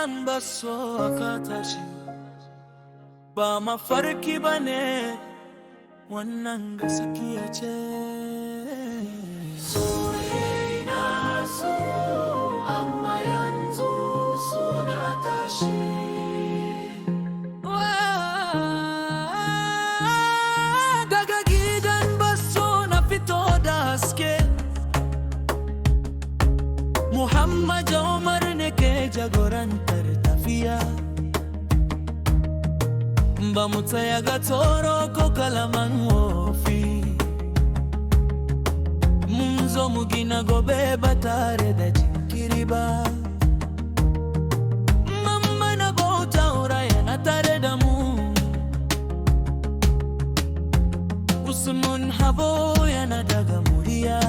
gidan baso aka tashi, ba mafarki bane, wannan gaskiya ce. Soyayya so amma yanzu suna tashi. Daga gidan baso na fito da haske, Muhammad Umar ne ke jagorantar tafiya. Ba mu tsaya ga tsoro ko kalaman wofi, mun zo mu gina gobe ba tare da jinkiri ba. Mamma na bauta yana tare da mu, Usman Habo yana daga murya,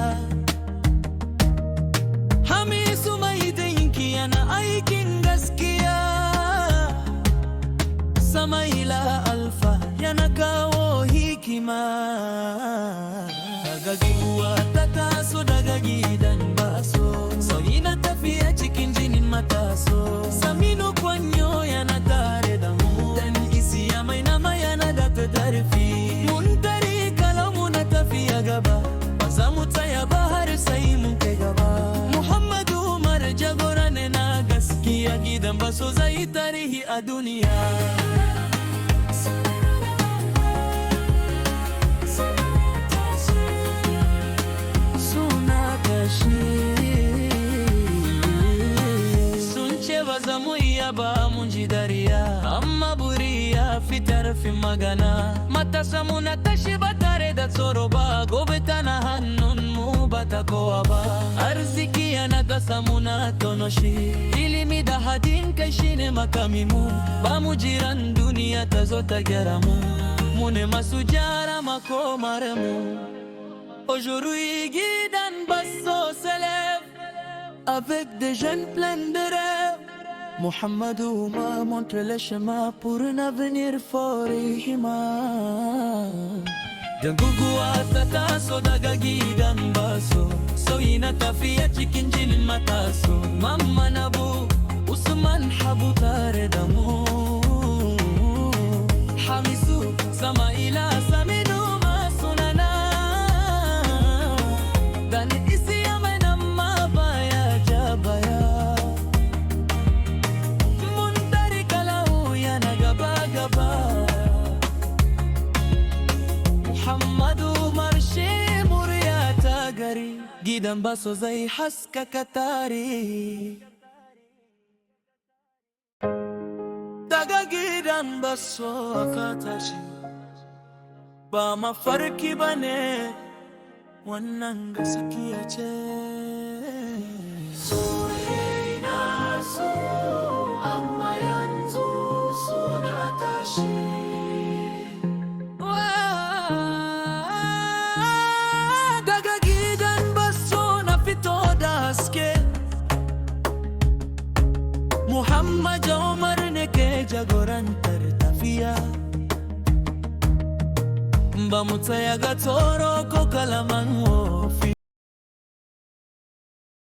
Hamisu mai dinki yana aikin gaskiya, Samaila Alfa yana kawo hikima. Daga giwa ta taso daga gidan baso, sauyi na tafiya cikin jinin mataso. Saminu Kwanyo yana tare da mu, dan Isiya mai nama yana da tadarfi. Mun tare kalamu na tafiya gaba, ba za mu tsaya ba har sai mun kai gaba. Muhammad Umar jagora ne na gaskiya, gidan baso zai tarihi a duniya. Sun ce ba za mu iya ba, mun ji dariya, amma buri ya fi tarfin magana. Matasa muna tashi ba tare da tsoro ba, gobe tana hannun mu ba ta kowa ba. Arziki yana kasa muna tono shi, ilimi da hadin kai shine makami mu. Ba mu jiran duniya ta zo ta gyara mu, mu ne masu gyara makomar mu. Aujourd'hui gidan baso s'élève avec des jeunes pleins de rêves. Muhammad Umar montre le chemin pour un avenir fort et humain. Dan guguwa ta taso daga gidan baso, sauyi na tafiya cikin jinin mataso. Mamma Nabu Usman Habu tare da mu, Hamisu Samaila Saminu masunana, dan Isiya mai nama baya ja baya. Mun tare kalau yana gaba gaba, Muhammad Umar shi murya ta gari, gidan baso zai haskaka tarihi. Daga gidan baso aka tashi, ba mafarki bane, wannan gaskiya ce. Soyayya so amma yanzu suna tashi. Daga gidan baso na fito da haske, Muhammad Umar ne ke jagorantar tafiya. Ba mu tsaya ga tsoro ko kalaman wofi,